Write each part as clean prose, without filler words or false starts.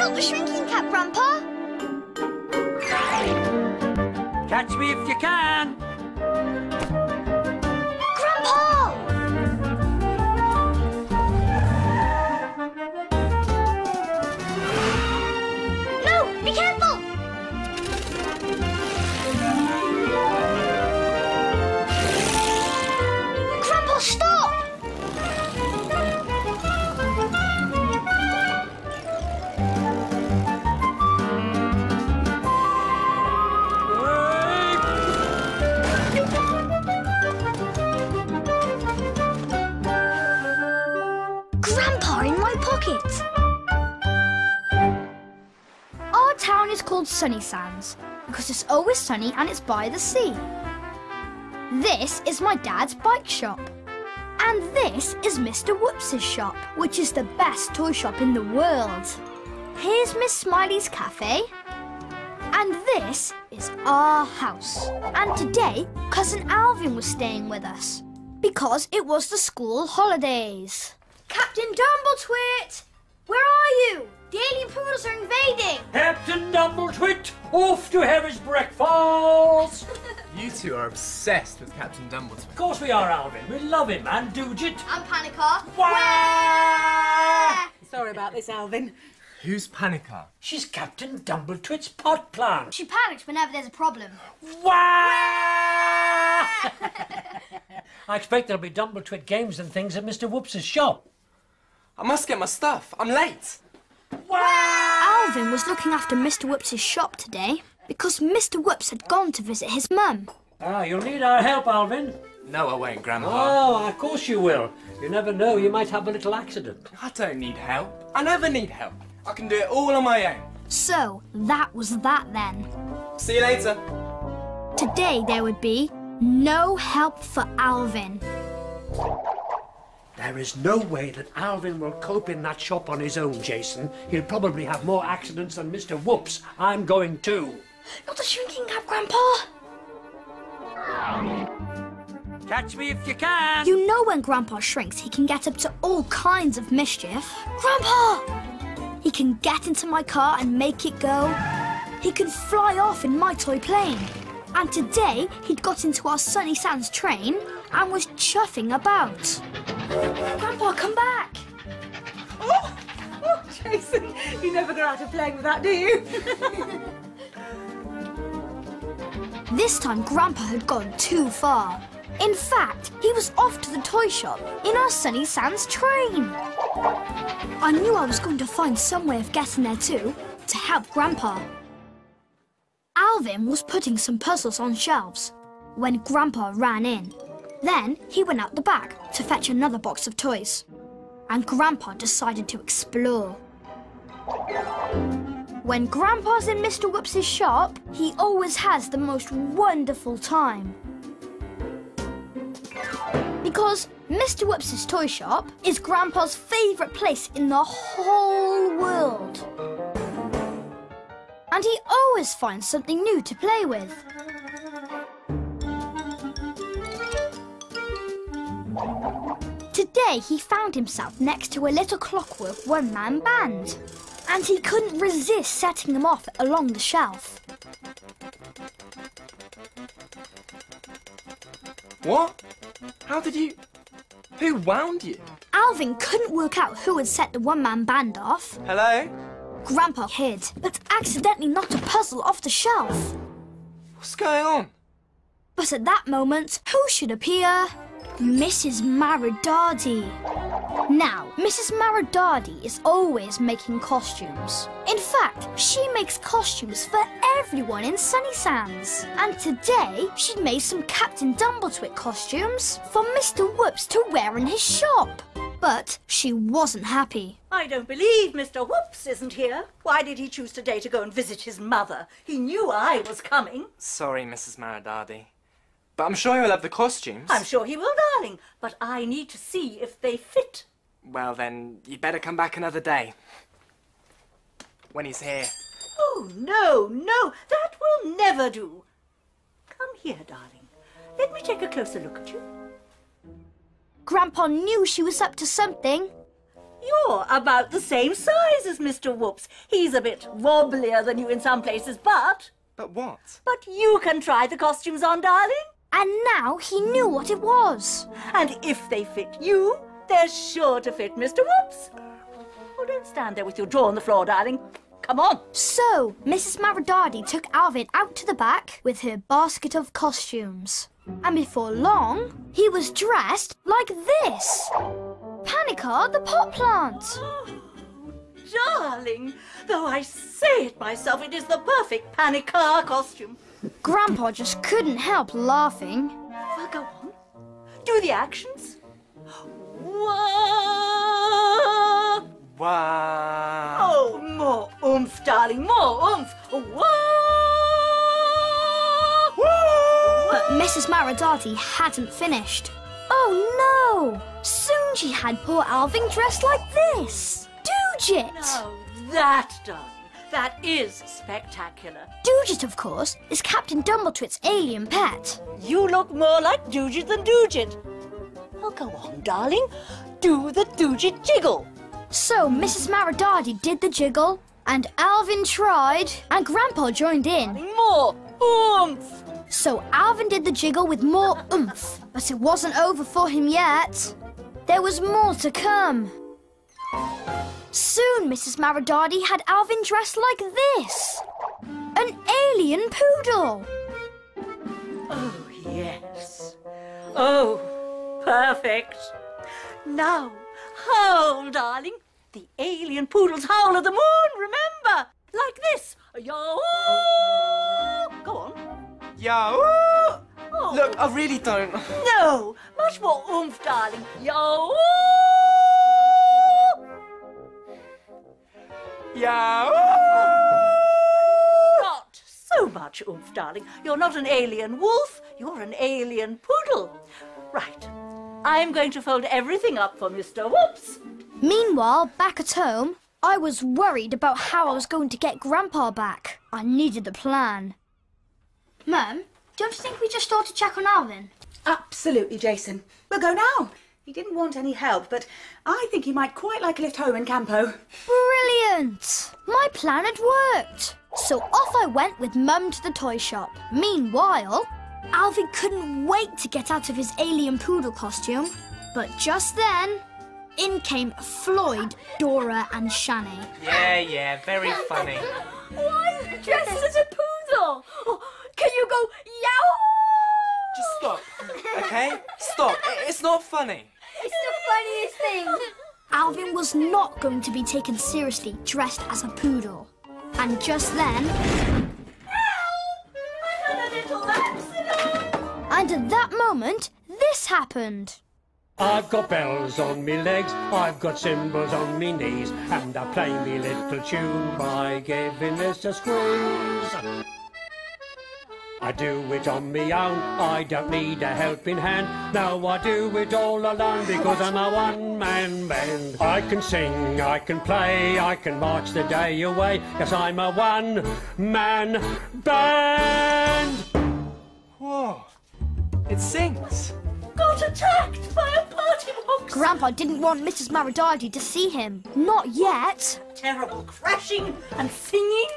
built the shrinking cap, Grandpa. Catch me if you can. Grandpa! No, be careful! Grandpa, stop! Grandpa in my pocket! Our town is called Sunny Sands because it's always sunny and it's by the sea. This is my dad's bike shop. And this is Mr. Whoops' shop, which is the best toy shop in the world. Here's Miss Smiley's cafe. And this is our house. And today, Cousin Alvin was staying with us because it was the school holidays. Captain Dumbletwit! Where are you? The alien poodles are invading! Captain Dumbletwit, off to have his breakfast! You two are obsessed with Captain Dumbletwit. Of course we are, Alvin. We love him, and Doojit. I'm Panica. Wah! Sorry about this, Alvin. Who's Panica? She's Captain Dumbletwit's pot plant. She panics whenever there's a problem. Wah! I expect there'll be Dumbletwit games and things at Mr. Whoops' shop. I must get my stuff. I'm late. Alvin was looking after Mr. Whoops' shop today because Mr. Whoops had gone to visit his mum. Ah, you'll need our help, Alvin. No, I won't, Grandma. Oh, of course you will. You never know, you might have a little accident. I don't need help. I never need help. I can do it all on my own. So, that was that then. See you later. Today there would be no help for Alvin. There is no way that Alvin will cope in that shop on his own, Jason. He'll probably have more accidents than Mr. Whoops. I'm going too. Not the shrinking cap, Grandpa. Catch me if you can. You know when Grandpa shrinks, he can get up to all kinds of mischief. Grandpa! He can get into my car and make it go. He can fly off in my toy plane. And today, he'd got into our Sunny Sands train and was chuffing about. Grandpa, come back! Oh, Jason, you never go out of playing with that, do you? This time, Grandpa had gone too far. In fact, he was off to the toy shop in our Sunny Sands train. I knew I was going to find some way of getting there too, to help Grandpa. Alvin was putting some puzzles on shelves when Grandpa ran in. Then he went out the back to fetch another box of toys. And Grandpa decided to explore. When Grandpa's in Mr. Whoops' shop, he always has the most wonderful time. Because Mr. Whoops' toy shop is Grandpa's favourite place in the whole world. And he always finds something new to play with. Today he found himself next to a little clockwork one-man band. And he couldn't resist setting them off along the shelf. What? How did you... Who wound you? Alvin couldn't work out who had set the one-man band off. Hello? Grandpa hid, but accidentally knocked a puzzle off the shelf. What's going on? But at that moment, who should appear? Mrs. Maridadi. Now, Mrs. Maridadi is always making costumes. In fact, she makes costumes for everyone in Sunny Sands. And today, she made some Captain Dumbletwit costumes for Mr. Whoops to wear in his shop. But she wasn't happy. I don't believe Mr. Whoops isn't here. Why did he choose today to go and visit his mother? He knew I was coming. Sorry, Mrs. Maridadi. But I'm sure he'll have the costumes. I'm sure he will, darling. But I need to see if they fit. Well, then, you'd better come back another day. When he's here. Oh, no, no. That will never do. Come here, darling. Let me take a closer look at you. Grandpa knew she was up to something. You're about the same size as Mr. Whoops. He's a bit wobblier than you in some places, but... But what? But you can try the costumes on, darling. And now he knew what it was. And if they fit you, they're sure to fit Mr. Whoops. Oh, don't stand there with your jaw on the floor, darling. Come on. So, Mrs. Maridadi took Alvin out to the back with her basket of costumes. And before long, he was dressed like this. Panica the pot plant. Oh, darling, though I say it myself, it is the perfect Panica costume. Grandpa just couldn't help laughing. Well, go on. Do the actions. Whoa! Wow. Oh, more oomph, darling, more oomph. Whoa! But Mrs. Maridadi hadn't finished. Oh no! Soon she had poor Alvin dressed like this. Doojit! Now that, darling, that is spectacular. Doojit, of course, is Captain Dumbletwit's alien pet. You look more like Doojit than Doojit. Well, go on, darling. Do the Doojit jiggle. So Mrs. Maridadi did the jiggle, and Alvin tried, and Grandpa joined in. More oomph. So Alvin did the jiggle with more oomph, but it wasn't over for him yet. There was more to come. Soon Mrs. Maridadi had Alvin dressed like this. An alien poodle. Oh, yes. Oh, perfect. Now, howl, darling. The alien poodle's howl of the moon, remember? Like this. Yo! Go on. Yo! Oh. Look, I really don't. No, much more oomph, darling. Yo! Yo! Not so much oomph, darling. You're not an alien wolf, you're an alien poodle. Right. I'm going to fold everything up for Mr. Whoops. Meanwhile, back at home, I was worried about how I was going to get Grandpa back. I needed a plan. Mum, don't you think we just ought to check on Alvin? Absolutely, Jason. We'll go now. He didn't want any help, but I think he might quite like a lift home in Campo. Brilliant! My plan had worked. So off I went with Mum to the toy shop. Meanwhile, Alvin couldn't wait to get out of his alien poodle costume. But just then, in came Floyd, Dora and Shani. Yeah, very funny. Why are you dressed as a poodle? Oh, can you go yow? Just stop, okay? Stop. It's not funny. It's the funniest thing. Alvin was not going to be taken seriously dressed as a poodle. And just then... I had a little accident. And at that moment, this happened. I've got bells on me legs, I've got cymbals on me knees, and I play me little tune by giving this a squeeze. I do it on me own, I don't need a helping hand. Now I do it all alone because I'm a one-man band. I can sing, I can play, I can march the day away. Yes, I'm a one-man band. Whoa. It sings. Got attacked by a party box. Grandpa didn't want Mrs. Maridadi to see him. Not yet. Terrible crashing and singing.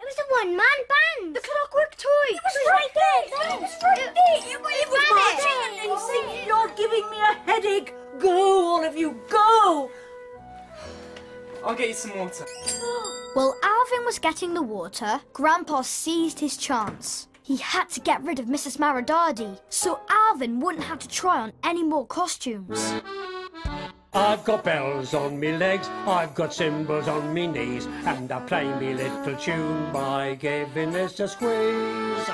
It was a one-man band. The clockwork toy. It was right there. It was right there. It was Marching and singing. You're giving me a headache. Go, all of you, go. I'll get you some water. While Alvin was getting the water, Grandpa seized his chance. He had to get rid of Mrs. Maridadi, so Alvin wouldn't have to try on any more costumes. I've got bells on me legs, I've got cymbals on me knees, and I play me little tune by giving this a squeeze.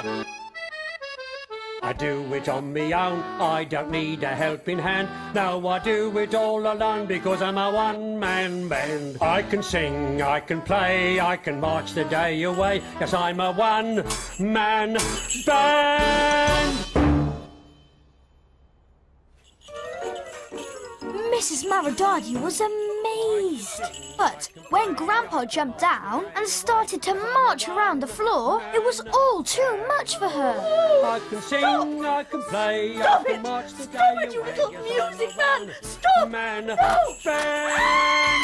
I do it on me own, I don't need a helping hand. Now I do it all alone because I'm a one-man band. I can sing, I can play, I can march the day away. Yes, I'm a one-man band. Mrs. Maridadi was amazed. amazed. But when Grandpa jumped down and started to march around the floor, it was all too much for her. I can sing, I can play, Stop I can it! march the Stop day it, you away little as music I'm man! one Stop! Man No! band.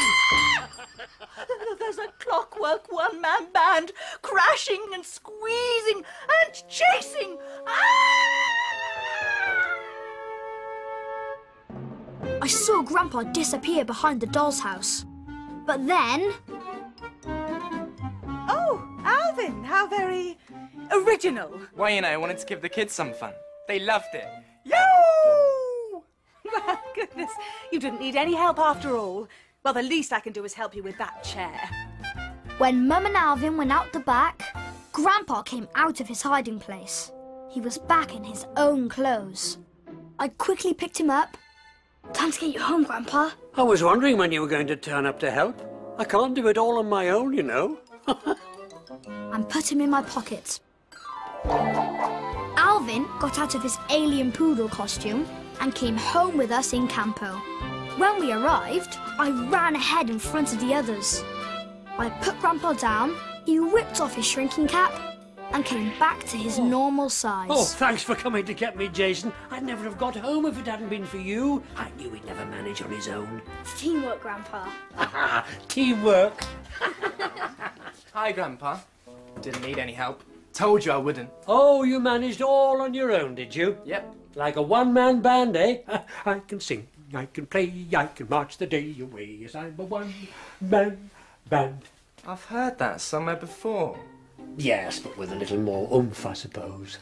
There's a clockwork one-man band crashing and squeezing and chasing. I saw Grandpa disappear behind the doll's house. But then... Oh, Alvin, how very original. Well, you know, I wanted to give the kids some fun. They loved it. Yo! Well, goodness, you didn't need any help after all. Well, the least I can do is help you with that chair. When Mum and Alvin went out the back, Grandpa came out of his hiding place. He was back in his own clothes. I quickly picked him up. Time to get you home, Grandpa. I was wondering when you were going to turn up to help. I can't do it all on my own, you know. And put him in my pocket. Alvin got out of his alien poodle costume and came home with us in Campo. When we arrived, I ran ahead in front of the others. I put Grandpa down, he whipped off his shrinking cap and came back to his normal size. Oh, thanks for coming to get me, Jason. I'd never have got home if it hadn't been for you. I knew he'd never manage on his own. It's teamwork, Grandpa. Teamwork. Hi, Grandpa. Didn't need any help. Told you I wouldn't. Oh, you managed all on your own, did you? Yep. Like a one-man band, eh? I can sing, I can play, I can march the day away. Yes, I'm a one-man band. I've heard that somewhere before. Yes, but with a little more oomph, I suppose.